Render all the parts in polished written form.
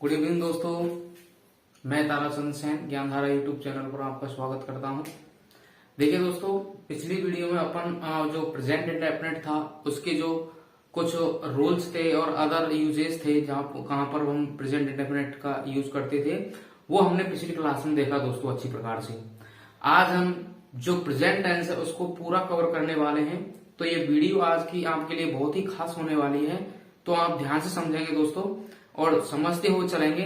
Good evening दोस्तों, मैं Tarachand Sen Gyandhara YouTube channel पर आपका स्वागत करता हूं। देखिए दोस्तों, पिछली वीडियो में अपन जो प्रेजेंट इंडेफिनिट था उसके जो कुछ रूल्स थे और अदर यूजेस थे कहां पर हम प्रेजेंट इंडेफिनिट का यूज करते थे वो हमने पिछली क्लास में देखा दोस्तों अच्छी प्रकार से। आज हम जो प्रेजेंट टेंस है उसको पूरा कवर करने वाले हैं, तो ये वीडियो आज की आपके लिए बहुत ही खास होने वाली है, तो आप ध्यान से समझेंगे दोस्तों और समझते हुए चलेंगे।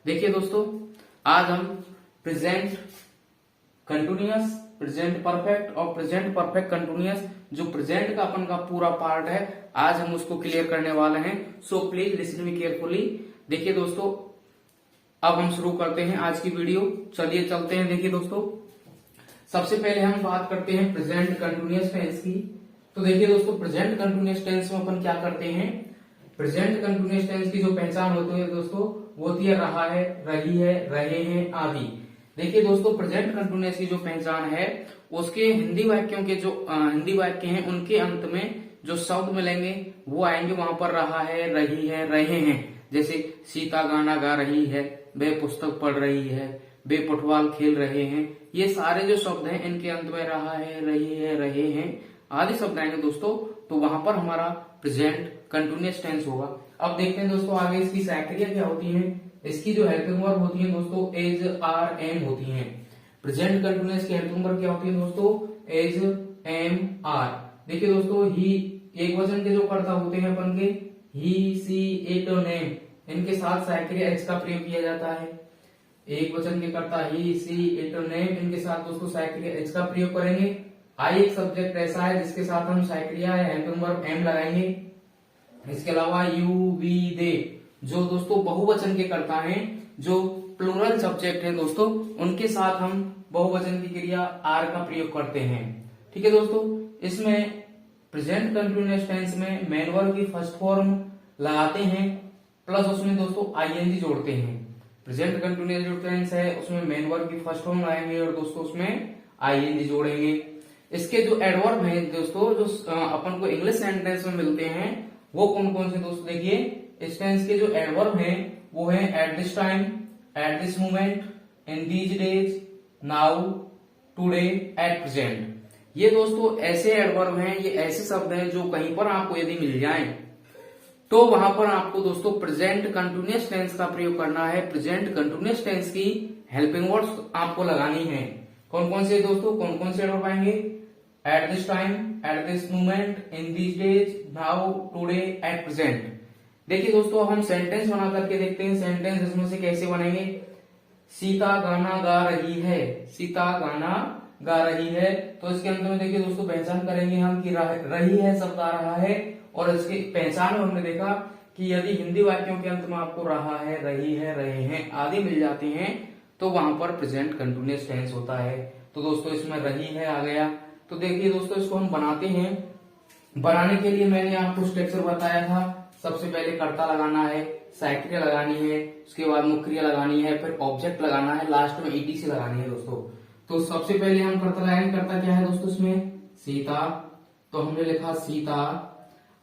देखिए दोस्तों, आज हम प्रेजेंट कंटिन्यूअस, प्रेजेंट परफेक्ट और प्रेजेंट परफेक्ट कंटिन्यूअस जो प्रेजेंट का अपन का पूरा पार्ट है आज हम उसको क्लियर करने वाले हैं। So please listen me carefully. देखिए दोस्तों, अब हम शुरू करते हैं आज की वीडियो। चलिए चलते हैं। देखिए दोस्तों, सबसे पहले हम बात करते हैं प्रेजेंट कंटिन्यूअस टेंस की। तो देखिए दोस्तों, प्रेजेंट कंटिन्यूअस टेंस में अपन क्या करते हैं, प्रेजेंट कंटिन्यूअस टेंस की जो पहचान होती है दोस्तों वो होती है रहा है, रही है, रहे हैं आदि। देखिए दोस्तों, प्रेजेंट कंटिन्यूअस की जो पहचान है उसके हिंदी वाक्यों के जो हिंदी वाक्य हैं उनके अंत में जो शब्द मिलेंगे वो आएंगे वहां पर रहा है, रही है, रहे हैं। जैसे सीता गाना गा रही है, वे पुस्तक पढ़ रही है, वे फुटबॉल खेल रहे हैं। ये सारे जो शब्द हैं इनके अंत में रहा है, रही है, रहे हैं आदि शब्द आएंगे दोस्तों, तो वहां पर हमारा प्रेजेंट कंटिन्यूअस टेंस होगा। अब देखते हैं दोस्तों आगे इसकी साइक्रिया क्या होती है। इसकी जो हेल्पिंग वर्ब होती है दोस्तों एज, आर, एम होती है। प्रेजेंट कंटिन्यूअस की हेल्पिंग वर्ब क्या होती है दोस्तों, एज, एम, आर। देखिए दोस्तों, ही एक वचन के जो कर्ता होते हैं अपन के ही, सी, इट और नेम, इनके साथ साइक्रिया एच का प्रयोग किया जाता है। एक वचन के कर्ता ही, सी, इट और नेम, इनके साथ दोस्तों साइक्रिया एच का प्रयोग करेंगे। आई एक सब्जेक्ट ऐसा है जिसके साथ हम साइक्रिया या हेल्पिंग वर्ब एम लगाएंगे। इसके अलावा यू, वी, दे जो दोस्तों बहुवचन के कर्ता हैं, जो प्लूरल सब्जेक्ट है दोस्तों, उनके साथ हम बहुवचन की क्रिया आर का प्रयोग करते हैं। ठीक है दोस्तों, इसमें प्रेजेंट कंटिन्यूअस टेंस में मेन वर्ब की फर्स्ट फॉर्म लगाते हैं प्लस उसमें दोस्तों आईएनजी जोड़ते हैं। प्रेजेंट कंटिन्यूअस जो टेंस है उसमें मेन वर्ब की फर्स्ट फॉर्म लगाएंगे और दोस्तों उसमें आईएनजी जोड़ेंगे। इसके जो एडवर्ब हैं दोस्तों जो अपन को इंग्लिश सेंटेंस में मिलते हैं वो कौन कौन से दोस्तों, देखिए इस टेंस के जो एडवर्ब हैं वो है eight this time, at this moment, in these days, now, today, at present. ये दोस्तों ऐसे एडवर्ब हैं, ये ऐसे शब्द हैं जो कहीं पर आपको यदि मिल जाएं तो वहां पर आपको दोस्तों प्रेजेंट कंटिन्यूअस टेंस का प्रयोग करना है। प्रेजेंट कंटिन्यूअस टेंस की हेल्पिंग वर्ड्स आपको लगानी है। कौन कौन से दोस्तों, कौन कौन से एडवर्ब आएंगे, eight this time, at this moment, in these days, now, today, at present. देखिए दोस्तों, हम सेंटेंस बना करके देखते हैं सेंटेंस इसमें से कैसे बनेंगे। सीता गाना गा रही है, सीता गाना गा रही है, तो इसके अंत में देखिए दोस्तों पहचान करेंगे हम कि रही है शब्द आ रहा है, और इसकी पहचान में हमने देखा कि यदि हिंदी वाक्यों के अंत में आपको रहा है, रही है, रहे हैं आदि मिल जाते हैं तो वहां पर प्रेजेंट कंटिन्यूअस टेंस होता है। तो दोस्तों इसमें रही है आ गया। तो देखिए दोस्तों इसको हम बनाते हैं। बनाने के लिए मैंने आपको स्ट्रक्चर बताया था। सबसे पहले कर्ता लगाना है, साइक्रिया लगानी है, उसके बाद मुख्य क्रिया लगानी है, फिर ऑब्जेक्ट लगाना है, लास्ट में ईटीसी लगानी है दोस्तों। तो सबसे पहले हम कर्ता लगाएंगे। कर्ता क्या है दोस्तों इसमें, सीता, तो हमने लिखा सीता।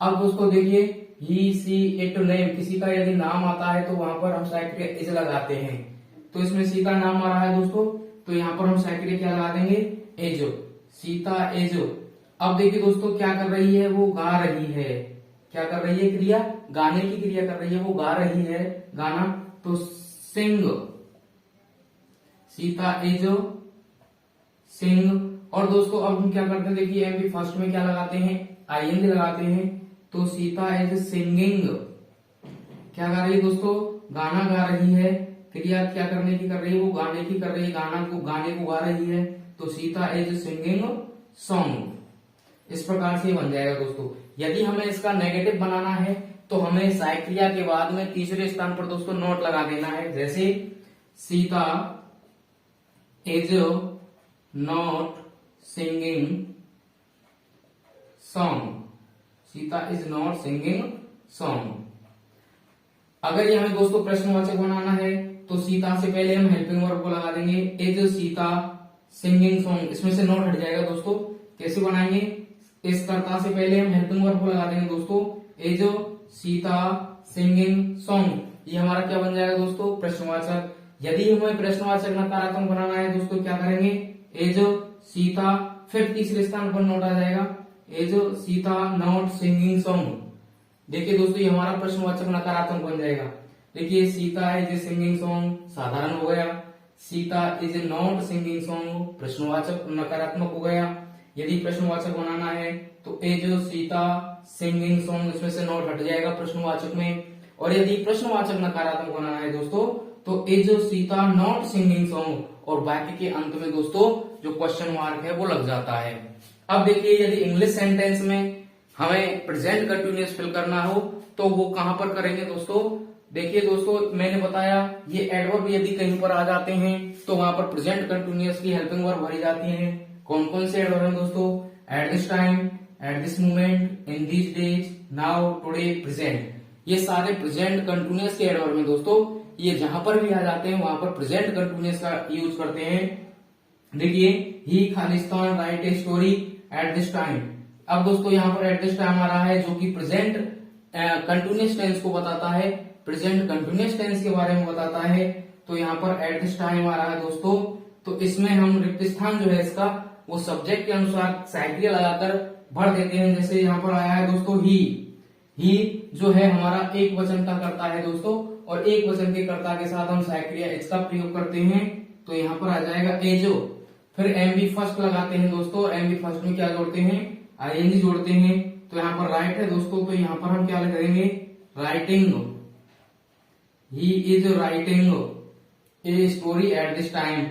अब दोस्तों देखिए ही, सी, इट, नेम, किसी का यदि नाम आता है तो वहां पर हम साइक्रिया इज लगाते हैं। तो इसमें सीता नाम आ रहा है दोस्तों, तो यहाँ पर हम साइक्रिया क्या लगा देंगे, एज, सीता एज। अब देखिए दोस्तों क्या कर रही है, वो गा रही है। क्या कर रही है, क्रिया, गाने की क्रिया कर रही है, वो गा रही है गाना, तो सिंग, सीता एज सिंग। और दोस्तों अब हम क्या करते हैं, देखिए एमपी फर्स्ट में क्या लगाते हैं, आईएनजी लगाते हैं, तो सीता एज सिंगिंग। क्या गा रही है दोस्तों, गाना गा रही है। क्रिया क्या करने की कर रही है, वो गाने की कर रही है, गाने को गा रही है, तो सीता इज सिंगिंग सॉन्ग। इस प्रकार से बन जाएगा दोस्तों। यदि हमें इसका नेगेटिव बनाना है तो हमें साइक्रिया के बाद में तीसरे स्थान पर दोस्तों नोट लगा देना है। जैसे Sita is not singing song, Sita is not singing song. अगर ये हमें दोस्तों प्रश्नवाचक बनाना है तो सीता से पहले हम हेल्पिंग वर्ब को लगा देंगे, इज सीता सिंगिंग सॉन्ग। इसमें से नोट हट जाएगा दोस्तों। कैसे बनाएंगे, इस कर्ता से पहले हम हेल्पिंग वर्ब को लगा देंगे दोस्तों, इज सीता सिंगिंग सॉन्ग, ये हमारा क्या बन जाएगा दोस्तों, प्रश्नवाचक। यदि हमें प्रश्नवाचक नकारात्मक बनाना है दोस्तों, क्या करेंगे, एज सीता, फिर तीसरे स्थान पर नोट आ जाएगा, as Sita not singing song. देखिए दोस्तों, ये हमारा प्रश्नवाचक नकारात्मक बन जाएगा। देखिए सीता इज सिंगिंग सॉन्ग साधारण हो गया, Sita is not singing song प्रश्नवाचक नकारात्मक हो गया। यदि प्रश्नवाचक बनाना है तो एज सीता सिंगिंग सॉन्ग, इसमें से नॉट हट जाएगा प्रश्नवाचक में। और यदि प्रश्नवाचक नकारात्मक बनाना है दोस्तों तो as Sita not singing song, और वाक्य के अंत में दोस्तों जो क्वेश्चन मार्क है वो लग जाता है। अब देखिए, यदि इंग्लिश सेंटेंस में हमें प्रेजेंट कंटिन्यूअस फिल करना हो तो वो कहां पर करेंगे दोस्तों। देखिए दोस्तों, मैंने बताया ये एडवर्ब यदि कहीं पर आ जाते हैं तो वहां पर प्रेजेंट कंटिन्यूअस की हेल्पिंग वर्ब भरी जाती है। कौन कौन से एडवर्ब हैं दोस्तों, eight this time, at this moment, in this days, now, today, present, ये सारे प्रेजेंट कंटिन्यूअस के एडवर्ब हैं दोस्तों। ये जहां पर भी आ जाते हैं वहां पर प्रेजेंट कंटिन्यूअस का यूज करते हैं। देखिए, ही खालिस्तान write a story at this time. अब दोस्तों यहाँ पर एट दिस टाइम आ रहा है जो कि प्रेजेंट कंटिन्यूअस टेंस को बताता है, प्रेजेंट कंटिन्यूअस टेंस के बारे में बताता है। तो यहाँ पर एट दिस टाइम आ रहा है दोस्तों, तो इसमें हम रिक्त स्थान जो है इसका वो सब्जेक्ट के अनुसार साइक्रिया लगाकर भर देते हैं। जैसे यहाँ पर आया है दोस्तों ही जो है हमारा एक वचन का कर्ता है दोस्तों, और एक वचन के कर्ता के साथ हम साइक्रिया इसका प्रयोग करते हैं। तो यहाँ पर आ जाएगा एजो। फिर एमबी फर्स्ट लगाते हैं दोस्तों, एमबी फर्स्ट में क्या जोड़ते हैं, आईएनजी जोड़ते हैं। तो यहाँ पर राइट है दोस्तों, तो यहाँ पर हम क्या करेंगे, writing, he is writing a story at this time,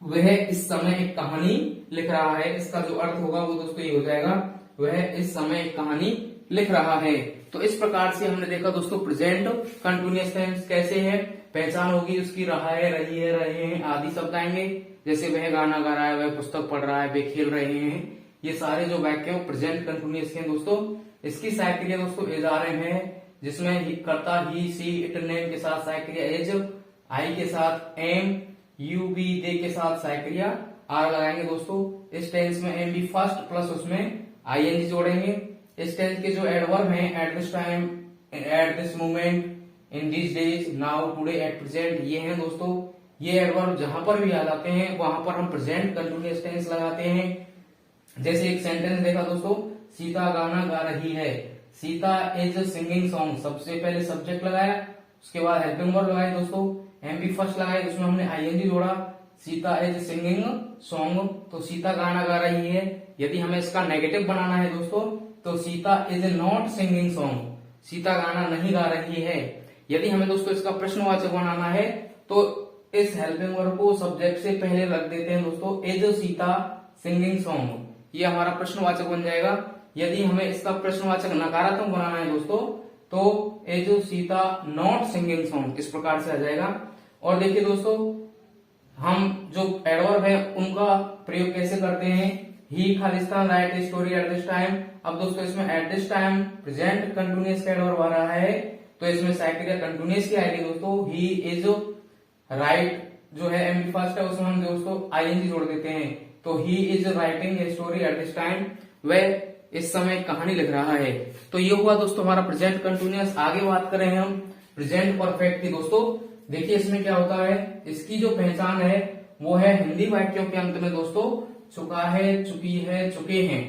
वह इस समय एक कहानी लिख रहा है। इसका जो अर्थ होगा वो दोस्तों ये हो जाएगा, वह इस समय एक कहानी लिख रहा है। तो इस प्रकार से हमने देखा दोस्तों प्रेजेंट कंटिन्यूअस टेंस कैसे है, पहचान होगी उसकी, रहा है, रही है, रहे हैं आदि शब्द आएंगे। जैसे वह गाना गा रहा है, वह पुस्तक पढ़ रहा है, वे खेल रहे हैं, ये सारे जो वाक्य हैं वो प्रेजेंट कंटिन्यूअस हैं दोस्तों। इसकी साइक्रिया दोस्तों एज आ रहे हैं, जिसमें कर्ता ही, सी, इट, नेम के साथ साइक्रिया एज, आई के साथ एम, यू, बी, दे के साथ साइक्रिया आर लगाएंगे दोस्तों। इस टेंस में एम बी फर्स्ट प्लस उसमें आईएनजी जोड़ेंगे। इस टेंस के जो एडवर्ब हैं, eight this time, at this moment, in this days, now, today, at present, ये हैं दोस्तों। ये एडवर्ब जहां पर भी आ जाते हैं वहां पर हम प्रेजेंट कंटिन्यूअस टेंस लगाते हैं। जैसे एक सेंटेंस देखा दोस्तों, सीता गाना गा रही है, सीता इज सिंगिंग सॉन्ग, सबसे पहले सब्जेक्ट लगाया, उसके बाद हेल्पिंग वर्ब लगाए दोस्तों, एमबी फर्स्ट लगाए, उसमें हमने आईएनजी जोड़ा, सीता इज सिंगिंग सॉन्ग, तो सीता गाना गा रही है। यदि हमें इसका नेगेटिव बनाना है दोस्तों तो Sita is not singing song, Sita गाना नहीं गा रही है। यदि हमें दोस्तों इसका प्रश्नवाचक बनाना है तो इस हेल्पिंग वर्ब को सब्जेक्ट से पहले रख देते हैं दोस्तों, इज सीता सिंगिंग सॉन्ग, ये हमारा प्रश्नवाचक बन जाएगा। यदि हमें इसका प्रश्नवाचक नकारात्मक बनाना है दोस्तों तो is Sita not singing song, इस प्रकार से आ जाएगा। और देखिए दोस्तों, हम जो एडवर्ब है उनका प्रयोग कैसे करते हैं, ही खालिस्तान write a story at this time. अब दोस्तों इसमें at this time present continuous का एडवर्ब आ रहा है, तो इसमें साइक्रिया कंटिन्यूअस की आएगी दोस्तों। ही इज राइट जो है एम फर्स्ट है उसमें हम दोस्तों आईएनजी जोड़ देते हैं, तो he is writing a story at this time, वह इस समय कहानी लिख रहा है। तो ये हुआ दोस्तों हमारा प्रेजेंट कंटिन्यूअस। आगे बात करें हम प्रेजेंट परफेक्ट की दोस्तों। देखिए इसमें क्या होता है, इसकी जो पहचान है वो है हिंदी वाक्यों के अंत में दोस्तों चुका है, चुकी है, चुके हैं।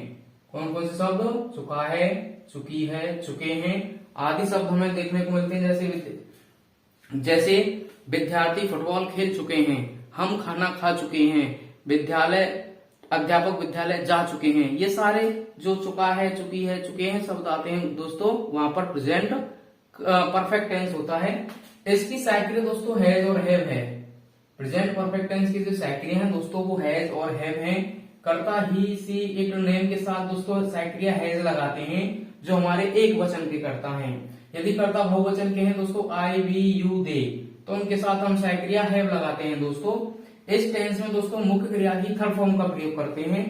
कौन कौन से शब्द, चुका है, चुकी है, चुके हैं आदि शब्द हमें देखने को मिलते हैं। जैसे विद्यार्थी फुटबॉल खेल चुके हैं, हम खाना खा चुके हैं, अध्यापक विद्यालय जा चुके हैं। ये सारे जो चुका है, चुकी है, चुके हैं शब्द आते हैं दोस्तों, वहां पर प्रेजेंट परफेक्ट टेंस होता है। इसकी साइक्रिया दोस्तों हैज और हैव है। प्रेजेंट परफेक्ट टेंस की जो साइक्रिया है दोस्तों वो हैज और हैव है। कर्ता ही, सी, इट, नेम के साथ दोस्तों साइक्रिया हैज लगाते हैं जो हमारे एक वचन के कर्ता हैं। यदि कर्ता बहुवचन के हैं दोस्तों, आई, वी, यू, दे, तो उनके साथ हम साइक्रिया हैव लगाते हैं दोस्तों। इस टेंस में दोस्तों मुख्य क्रिया ही थर्ड फॉर्म का प्रयोग करते हैं।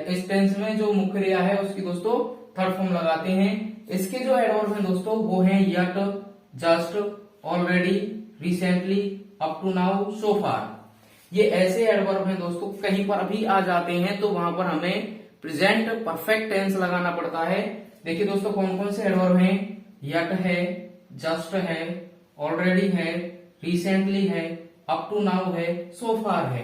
इस टेंस में जो मुख्य क्रिया है उसकी दोस्तों थर्ड फॉर्म लगाते हैं। इसके जो एडवर्ब हैं दोस्तों वो हैं yet, just, already, recently, up to now, so far. ये ऐसे एडवर्ब हैं दोस्तों कहीं पर अभी आ जाते हैं तो वहां पर हमें प्रेजेंट परफेक्ट टेंस लगाना पड़ता है। देखिए दोस्तों कौन कौन से एडवर्ब हैं, यट है, जस्ट है, ऑलरेडी है, रिसेंटली है, अप टू नाउ है, सो फार है।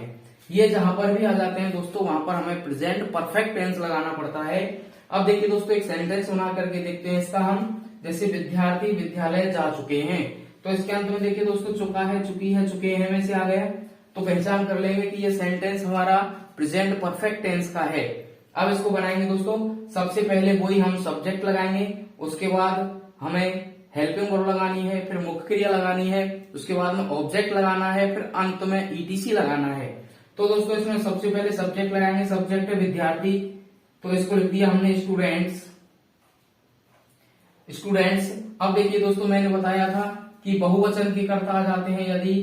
ये जहां पर भी आ जाते हैं दोस्तों वहां पर हमें प्रेजेंट परफेक्ट टेंस लगाना पड़ता है। अब देखिए दोस्तों एक सेंटेंस बना करके देखते हैं इसका हम। जैसे विद्यार्थी विद्यालय जा चुके हैं, तो इसके अंत में देखिए दोस्तों चुका है, चुकी है, चुके हैं में से आ गया, तो पहचान कर लेंगे कि ये सेंटेंस हमारा प्रेजेंट परफेक्ट टेंस का है। अब इसको बनाएंगे दोस्तों, सबसे पहले वही हम सब्जेक्ट लगाएंगे, उसके बाद हमें हेल्पिंग वर्ब लगानी है, फिर मुख्य क्रिया लगानी है, उसके बाद में ऑब्जेक्ट लगाना है, फिर अंत में ईटीसी लगाना है। तो दोस्तों इसमें सबसे पहले सब्जेक्ट लगाएंगे, सब्जेक्ट है विद्यार्थी, तो इसको लिख दिया हमने स्टूडेंट्स। स्टूडेंट्स। अब देखिए दोस्तों मैंने बताया था कि बहुवचन के कर्ता आ जाते हैं यदि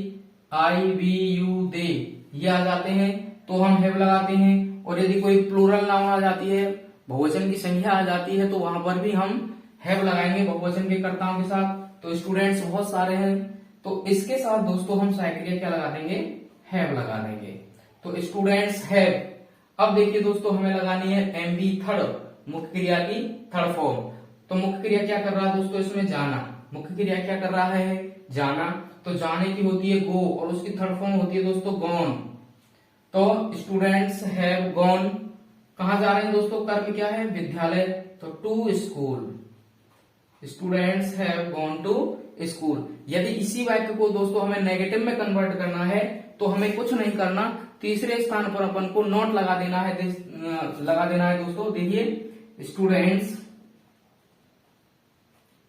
आई, वी, यू, दे ये आ जाते हैं तो हम हैव लगाते हैं, और यदि कोई प्लूरल नाउन आ जाती है, बहुवचन की संख्या आ जाती है, तो वहां पर भी हम हैव लगाएंगे बहुवचन के कर्ताओं के साथ। तो स्टूडेंट्स बहुत सारे हैं, तो इसके साथ दोस्तों हम सहायक क्या लगा देंगे, हैव लगा देंगे। तो स्टूडेंट्स हैव। अब देखिए दोस्तों हमें लगानी है एमबी थर्ड, मुख्य क्रिया की थर्ड फॉर्म। तो मुख्य क्रिया क्या कर रहा है दोस्तों इसमें, जाना। मुख्य क्रिया क्या कर रहा है, जाना। तो जाने की होती है गो, और उसकी थर्ड फॉर्म होती है दोस्तों गॉन। तो स्टूडेंट्स हैव गॉन, कहां जा रहे हैं दोस्तों, कर्म क्या है, विद्यालय, तो to school. Students have gone to school. यदि इसी वाक्य को दोस्तों हमें नेगेटिव में कन्वर्ट करना है तो हमें कुछ नहीं करना, तीसरे स्थान पर अपन को नॉट लगा देना है दोस्तों। देखिए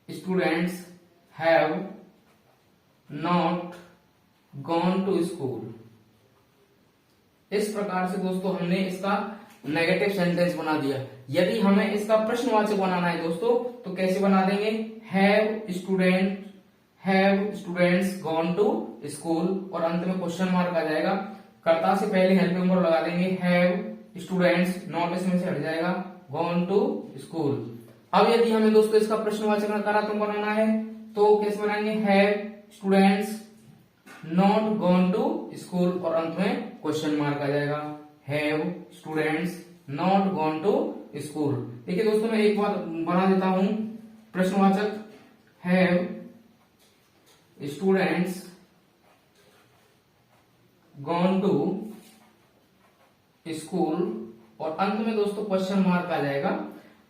students have not gone to school. इस प्रकार से दोस्तों हमने इसका नेगेटिव सेंटेंस बना दिया। यदि हमें इसका प्रश्नवाचक बनाना है दोस्तों तो कैसे बना देंगे, have students gone to school, और अंत में क्वेश्चन मार्क आ जाएगा। कर्ता से पहले हेल्पिंग वर्ब लगा देंगे हैव स्टूडेंट्स, नॉट इसमें से हट जाएगा, गॉन टू स्कूल। अब यदि हमें दोस्तों इसका प्रश्नवाचक नकारात्मक बनाना है तो कैसे बनाएंगे, have students not gone to school, और अंत में क्वेश्चन मार्क आ जाएगा, have students not gone to school. देखिए दोस्तों मैं एक बार बना देता हूं प्रश्नवाचक, have students gone to school, और अंत में दोस्तों क्वेश्चन मार्क आ जाएगा।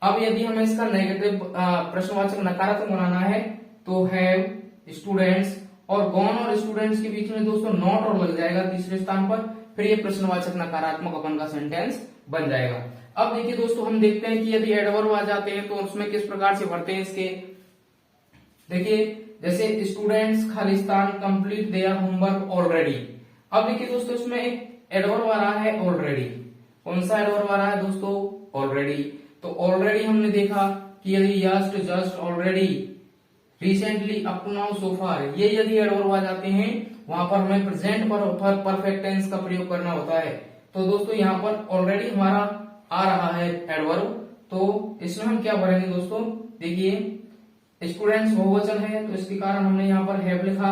अब यदि हमें इसका नेगेटिव प्रश्नवाचक नकारात्मक बनाना है तो हैव स्टूडेंट्स, और गॉन और स्टूडेंट्स के बीच में दोस्तों नॉट और लग जाएगा तीसरे स्थान पर, फिर ये प्रश्नवाचक नकारात्मक अपन का सेंटेंस बन जाएगा। अब देखिए दोस्तों हम देखते हैं कि यदि एडवर्ब आ जाते हैं तो उसमें किस प्रकार से भरते हैं इसके। देखिए जैसे students Khalistan complete their homework already. अब देखिए दोस्तों इसमें एक एडवर्ब आ रहा है ऑलरेडी। कौन सा एडवर्ब आ रहा है दोस्तों, ऑलरेडी। तो ऑलरेडी हमने देखा कि यदि yet, just, already, recently, up to now, so far, ये यदि एडवर्ब आ जाते हैं वहां पर हमें प्रेजेंट परफेक्ट टेंस का प्रयोग करना होता है। तो दोस्तों यहाँ पर ऑलरेडी हमारा आ रहा है एडवर्ब, तो इसमें हम क्या भरेंगे दोस्तों, देखिए स्टूडेंट्स बहुवचन है तो इसके कारण हमने यहाँ पर हैव लिखा,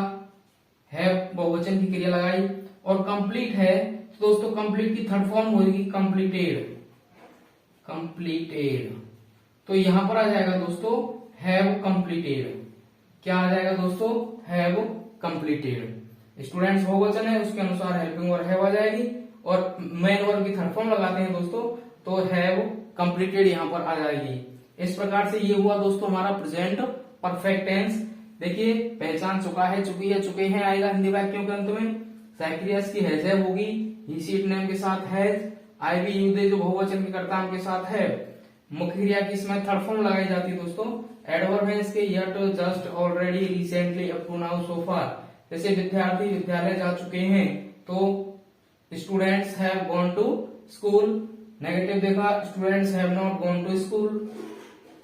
हैव बहुवचन की क्रिया लगाई, और कंप्लीट है तो दोस्तों कंप्लीट की थर्ड फॉर्म होगी कंप्लीटेड। तो यहां पर आ जाएगा दोस्तों हैव कंप्लीटेड। क्या आ जाएगा दोस्तों, हैव कंप्लीटेड। स्टूडेंट्स बहुवचन है उसके अनुसार हेल्पिंग वर्ब हैव आ जाएगी, और मेन वर्ब की थर्ड फॉर्म लगाते हैं दोस्तों तो हैव कंप्लीटेड यहां पर आ जाएगी। इस प्रकार से ये हुआ दोस्तों हमारा प्रेजेंट परफेक्ट टेंस। देखिए पहचान चुका है, चुकी है, चुके हैं आएगा हिंदी वाक्यों के अंत में। सहायक की हैज हैव होगी, ही सी नेम के साथ has, I we you they जो बहुवचन के कर्ता के साथ है। मुख्य क्रिया की इसमें थर्ड फॉर्म लगाई जाती है दोस्तों। एडवर्ब है इसके yet, just, already, recently, up to now, so far. जैसे विद्यार्थी विद्यालय जा चुके हैं तो students have gone to school. Negative देखा students have not gone to school.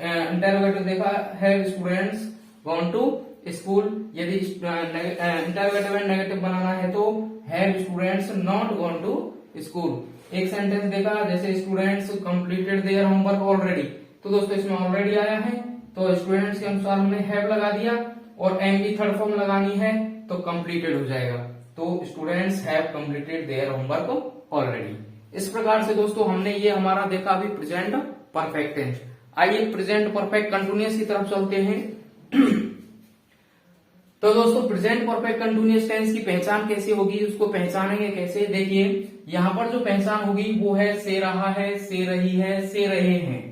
Interrogative देखा have students gone to school. यदि इंटरोगेटिव एंड नेगेटिव बनाना है तो have students not gone to school. एक सेंटेंस देखा जैसे students completed their homework already, तो दोस्तों इसमें ऑलरेडी आया है तो स्टूडेंट्स के अनुसार हमने हैव लगा दिया, और एम की थर्ड फॉर्म लगानी है तो कंप्लीटेड हो जाएगा। तो students have completed their homework already. इस प्रकार से दोस्तों हमने ये हमारा देखा अभी प्रेजेंट परफेक्ट टेंस। आइए प्रेजेंट परफेक्ट कंटिन्यूअस की तरफ चलते हैं। तो दोस्तों प्रेजेंट परफेक्ट कंटिन्यूअस टेंस की पहचान कैसे होगी, उसको पहचानेंगे कैसे। देखिए यहाँ पर जो पहचान होगी वो है से रहा है, से रही है, से रहे हैं।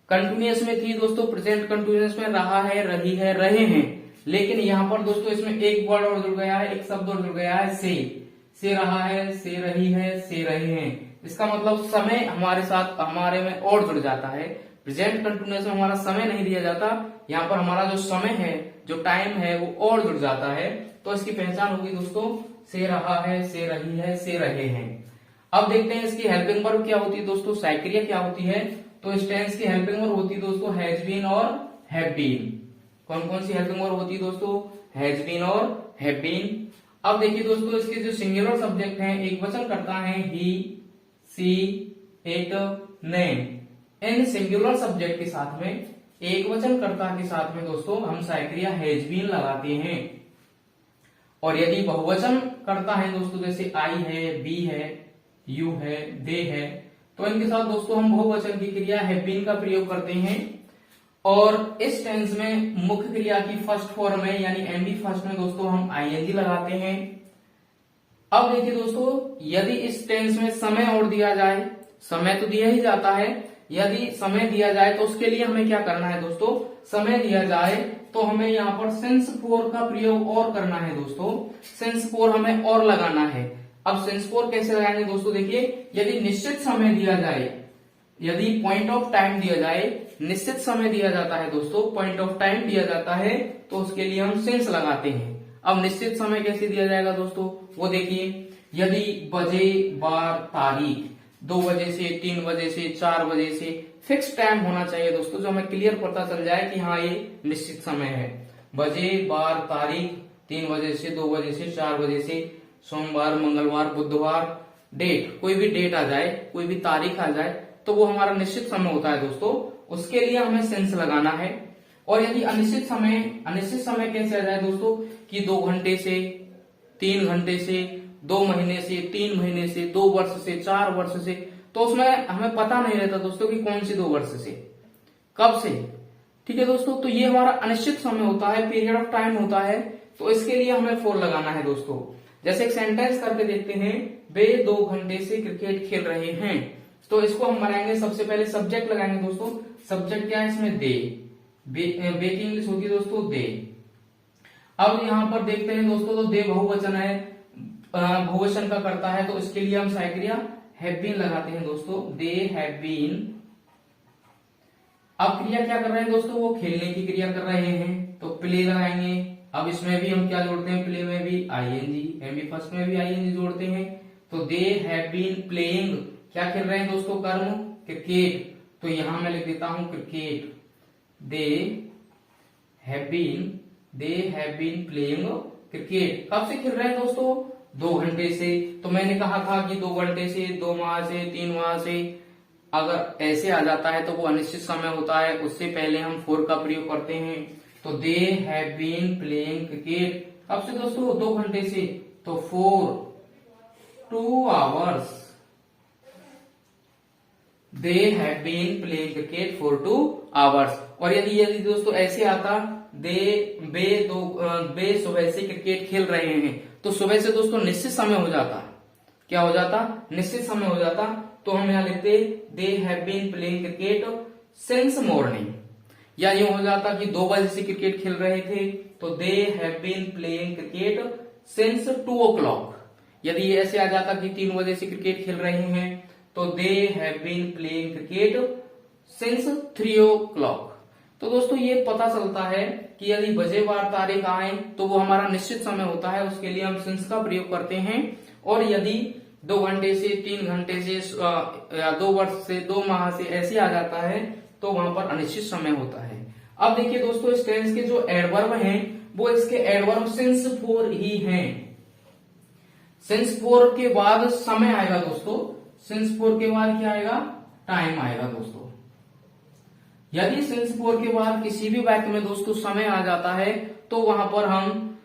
कंटिन्यूअस में थी दोस्तों, प्रेजेंट कंटिन्यूअस में रहा है, रही है, रहे हैं। लेकिन यहाँ पर दोस्तों इसमें एक वर्ड और जुड़ गया है, एक शब्द और जुड़ गया है, से रहा है, से रही है, से रहे हैं। इसका मतलब समय हमारे साथ हमारे में और जुड़ जाता है। प्रेजेंट कंटिन्यूअस में हमारा समय नहीं दिया जाता, यहाँ पर हमारा जो समय है, जो टाइम है वो और जुड़ जाता है। तो इसकी पहचान होगी दोस्तों से रहा है, से रही है, से रहे हैं। अब देखते हैं इसकी हेल्पिंग वर्ब क्या होती है दोस्तों, साइक्रिया क्या होती है। तो इस टेंस की हेल्पिंग वर्ब होती है दोस्तों हैज बीन और हैव बीन। कौन कौन सी हेल्पिंग वर्ब होती है दोस्तों, हैज बीन और हैव बीन। अब देखिए दोस्तों इसके जो सिंगुलर सब्जेक्ट हैं, एक वचन करता है ही, सी, इट, नेम। इन सिंगुलर सब्जेक्ट के साथ में, एक वचन कर्ता के साथ में दोस्तों हम साइक्रिया हैज बीन लगाते हैं। और यदि बहुवचन करता है दोस्तों, जैसे आई है, बी है, यू है, दे है, तो इनके साथ दोस्तों हम बहुवचन की क्रिया हैव बीन का प्रयोग करते हैं। और इस टेंस में मुख्य क्रिया की फर्स्ट फॉर्म में यानी एमबी फर्स्ट में दोस्तों हम आईएनजी लगाते हैं। अब देखिए दोस्तों यदि इस टेंस में समय और दिया जाए, समय तो दिया ही जाता है, यदि समय दिया जाए तो उसके लिए हमें क्या करना है दोस्तों, समय दिया जाए तो हमें यहाँ पर सिंस फोर का प्रयोग और करना है दोस्तों। सिंस फोर हमें और लगाना है। अब सिंस फोर कैसे लगाएंगे दोस्तों, देखिए यदि निश्चित समय दिया जाए, यदि पॉइंट ऑफ टाइम दिया जाए, निश्चित समय दिया जाता है दोस्तों, पॉइंट ऑफ टाइम दिया जाता है, तो उसके लिए हम सिंस लगाते हैं। अब निश्चित समय कैसे दिया जाएगा दोस्तों, वो देखिए यदि बजे, बार, तारीख 2 बजे से, 3 बजे से, 4 बजे से, फिक्स टाइम होना चाहिए दोस्तों, जो हमें क्लियर पता चल जाए कि हाँ ये निश्चित समय है। बजे, बार, तारीख 3 बजे से, 2 बजे से, 4 बजे से, सोमवार, मंगलवार, बुधवार, डेट, कोई भी डेट आ जाए, कोई भी तारीख आ जाए तो वो हमारा निश्चित समय होता है दोस्तों, उसके लिए हमें सिंस लगाना है। और यदि अनिश्चित समय कैसे आ जाए दोस्तों, कि 2 घंटे से, 3 घंटे से, 2 महीने से, 3 महीने से, 2 वर्ष से, 4 वर्ष से, तो उसमें हमें पता नहीं रहता दोस्तों कि कौन सी 2 वर्ष से, कब से। ठीक है दोस्तों, तो ये हमारा अनिश्चित समय होता है, पीरियड ऑफ टाइम होता है, तो इसके लिए हमें फोर लगाना है दोस्तों। जैसे एक सेंटेंस करके देखते हैं, वे 2 घंटे से क्रिकेट खेल रहे हैं, तो इसको हम बनाएंगे। सबसे पहले सब्जेक्ट लगाएंगे दोस्तों। सब्जेक्ट क्या है इसमें, दे, बे की इंग्लिश होगी दोस्तों दे। अब यहाँ पर देखते हैं दोस्तों, तो दे बहुवचन है, बहुवचन का करता है, तो इसके लिए हम साइक्रिया हैव बीन लगाते हैं दोस्तों, दे हैव बीन। अब क्रिया क्या कर रहे हैं दोस्तों, वो खेलने की क्रिया कर रहे हैं, तो प्ले लगाएंगे। अब इसमें भी हम क्या जोड़ते हैं, प्ले में भी आईएनजी, एमबी फर्स्ट में भी आईएनजी जोड़ते हैं, तो दे हैव बीन प्लेइंग, क्या खेल रहे हैं दोस्तों, कर्म क्रिकेट, तो यहां मैं लिख देता हूं cricket. They have been playing cricket. कब से खेल रहे हैं दोस्तों, 2 घंटे से। तो मैंने कहा था कि 2 घंटे से, 2 माह से, 3 माह से, अगर ऐसे आ जाता है तो वो अनिश्चित समय होता है, उससे पहले हम फोर का प्रयोग करते हैं। तो they have been playing cricket, कब से दोस्तों, 2 घंटे से, तो 2 hours. They have been playing cricket for 2 hours. और यदि दोस्तों ऐसे आता, बे सुबह से क्रिकेट खेल रहे हैं, तो सुबह से दोस्तों निश्चित समय हो जाता, क्या हो जाता, निश्चित समय हो जाता। तो हम यहाँ लिखते they have been playing cricket since morning, या यूं हो जाता कि 2 बजे से क्रिकेट खेल रहे थे, तो they have been playing cricket since 2 o'clock। यदि ऐसे आ जाता कि 3 बजे से क्रिकेट खेल रहे हैं, तो they have been playing cricket since 3 o'clock। तो दोस्तों ये पता चलता है कि यदि बजे, बार, तारीख आए तो वो हमारा निश्चित समय होता है, उसके लिए हम सिंस का प्रयोग करते हैं। और यदि 2 घंटे से, 3 घंटे से, या 2 वर्ष से, 2 माह से ऐसे आ जाता है, तो वहां पर अनिश्चित समय होता है। अब देखिए दोस्तों इस टेंस के जो एडवर्ब हैं, वो इसके एडवर्ब सिंस फोर ही हैं। सिंस फोर के बाद समय आएगा दोस्तों, सिंस फोर के बाद क्या आएगा, टाइम आएगा दोस्तों। यदि सिंस फोर के बाद किसी भी वाक्य में दोस्तों समय आ जाता है, तो वहां पर हम,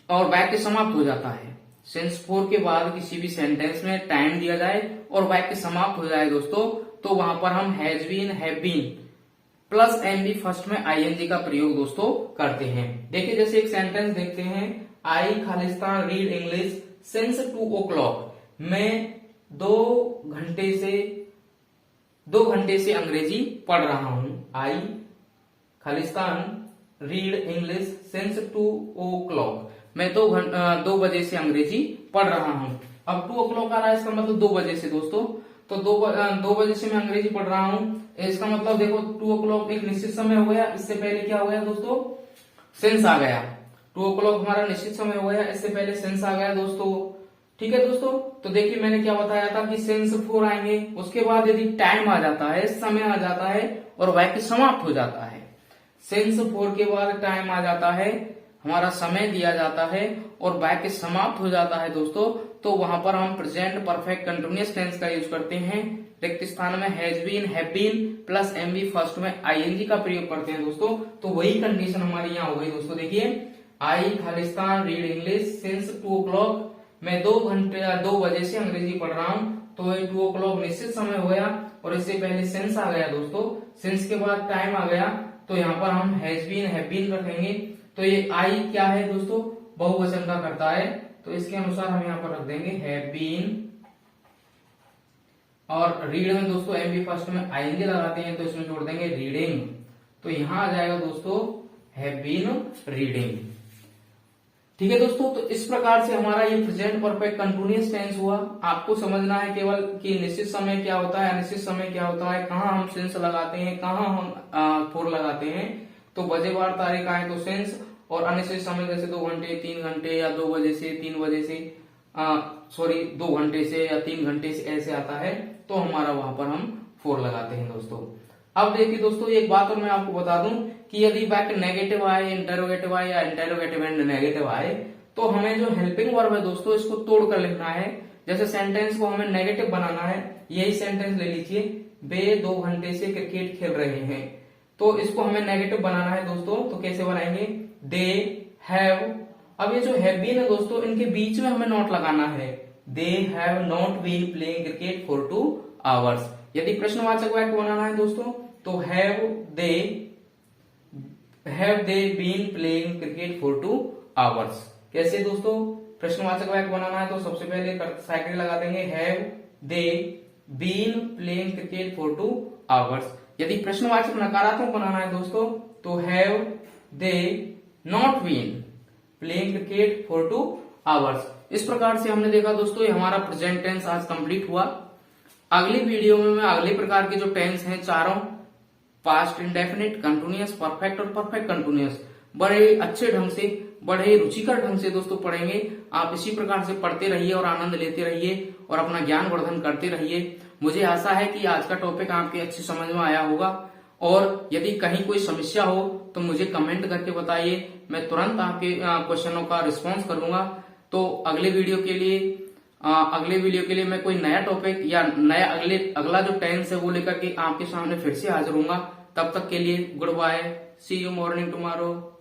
और वाक्य समाप्त हो जाता है। सिंस फोर के बाद किसी भी सेंटेंस में टाइम दिया जाए और वाक्य समाप्त हो जाए दोस्तों, तो वहां पर हम has been, have been plus MB first में आईएनजी का प्रयोग दोस्तों करते हैं। देखिए जैसे एक सेंटेंस देखते हैं, आई खालिस्तान रीड इंग्लिश सिंस 2 o'clock। मैं 2 घंटे से अंग्रेजी पढ़ रहा हूं। आई खालिस्तान रीड इंग्लिश सिंस 2 o'clock। मैं 2 बजे से अंग्रेजी पढ़ रहा हूं। अब 2 o'clock आ रहा है, इसका मतलब 2 बजे से दोस्तों। तो 2 बजे से मैं अंग्रेजी पढ़ रहा हूं, इसका मतलब देखो 2 o'clock एक निश्चित समय हो गया। इससे पहले क्या हो गया दोस्तों, सिंस आ गया। 2 o'clock हमारा निश्चित समय हो गया, इससे पहले सिंस आ गया दोस्तों। ठीक है दोस्तों, तो देखिए मैंने क्या बताया था कि सिंस 4 आएंगे, उसके बाद यदि टाइम आ जाता है, समय आ जाता है और वाक्य समाप्त हो जाता है। सिंस 4 के बाद टाइम आ जाता है, हमारा समय दिया जाता है और वाक्य समाप्त हो जाता है दोस्तों, तो वहां पर हम प्रेजेंट परफेक्ट कंटिन्यूअस टेंस का यूज करते हैं। रिक्त स्थान में has been, have been plus MB first में आईएनजी का प्रयोग करते हैं दोस्तों। तो वही कंडीशन हमारी यहाँ हो गई दोस्तों। देखिए आई खालिस्तान रीड इंग्लिश सिंस 2 o'clock। मैं 2 बजे से अंग्रेजी पढ़ रहा हूँ, तो 2 o'clock निश्चित समय हो गया और इससे पहले सिंस आ गया दोस्तों। सिंस के बाद टाइम आ गया, तो यहाँ पर हम हैज बीन, हैव बीन रखेंगे। तो ये आई क्या है दोस्तों, बहुवचन का करता है, तो इसके अनुसार हम यहाँ पर रख देंगे हैव बीन। और रीड में दोस्तों एमबी फर्स्ट में आईएनजी लगाते हैं, तो इसमें जोड़ देंगे रीडिंग। तो यहां आ जाएगा दोस्तों हैव बीन रीडिंग। ठीक है दोस्तों, तो इस प्रकार से हमारा ये प्रेजेंट परफेक्ट कंटिन्यूअस टेंस हुआ। आपको समझना है केवल कि निश्चित समय क्या होता है, अनिश्चित समय क्या होता है, कहाँ हम सिंस लगाते हैं, कहाँ हम फोर लगाते हैं। तो बजेबार तारीख आए तो सिंस, और अनिश्चित समय जैसे 2 घंटे, 3 घंटे या 2 बजे से 3 बजे से 2 घंटे से या 3 घंटे से ऐसे आता है, तो हमारा वहां पर हम 4 लगाते हैं दोस्तों। अब देखिए दोस्तों एक बात और मैं आपको बता दूं कि यदि वाक्य नेगेटिव आए, इंटेरोगेटिव आए या इंटेरोगेटिव एंड नेगेटिव आए, तो हमें जो हेल्पिंग वर्ब है दोस्तों इसको तोड़कर लिखना है। जैसे सेंटेंस को हमें नेगेटिव बनाना है, यही सेंटेंस ले लीजिए, वे 2 घंटे से क्रिकेट खेल रहे हैं, तो इसको हमें नेगेटिव बनाना है दोस्तों। तो कैसे बनाएंगे, दे हैव। अब ये जो हैव बीन है दोस्तों, इनके बीच में हमें नॉट लगाना है। They have not been playing cricket for 2 hours। यदि प्रश्नवाचक वाक्य बनाना है दोस्तों, तो have they been playing cricket for 2 hours। कैसे दोस्तों, प्रश्नवाचक वाक्य बनाना है तो सबसे पहले साइकिल लगा देंगे, have they been playing cricket for 2 hours। यदि प्रश्नवाचक नकारात्मक बनाना है दोस्तों, तो have they not been playing cricket for 2 hours। इस प्रकार से हमने देखा दोस्तों ये हमारा प्रेजेंट टेंस आज कंप्लीट हुआ। अगली वीडियो में मैं अगले प्रकार के जो टेंस हैं चारों, पास्ट इंडेफिनिट, कंटिन्यूअस, परफेक्ट और परफेक्ट कंटिन्यूअस, बड़े अच्छे ढंग से, बड़े रुचिकर ढंग से दोस्तों पढ़ेंगे। आप इसी प्रकार से पढ़ते रहिए और आनंद लेते रहिए और अपना ज्ञान वर्धन करते रहिए। मुझे आशा है कि आज का टॉपिक आपके अच्छी समझ में आया होगा, और यदि कहीं कोई समस्या हो तो मुझे कमेंट करके बताइए, मैं तुरंत आपके क्वेश्चनों का रिस्पॉन्स करूंगा। तो अगले वीडियो के लिए मैं कोई नया टॉपिक या अगला जो टेंस है वो लेकर के आपके सामने फिर से हाजिर होऊंगा। तब तक के लिए good bye, see you morning tomorrow.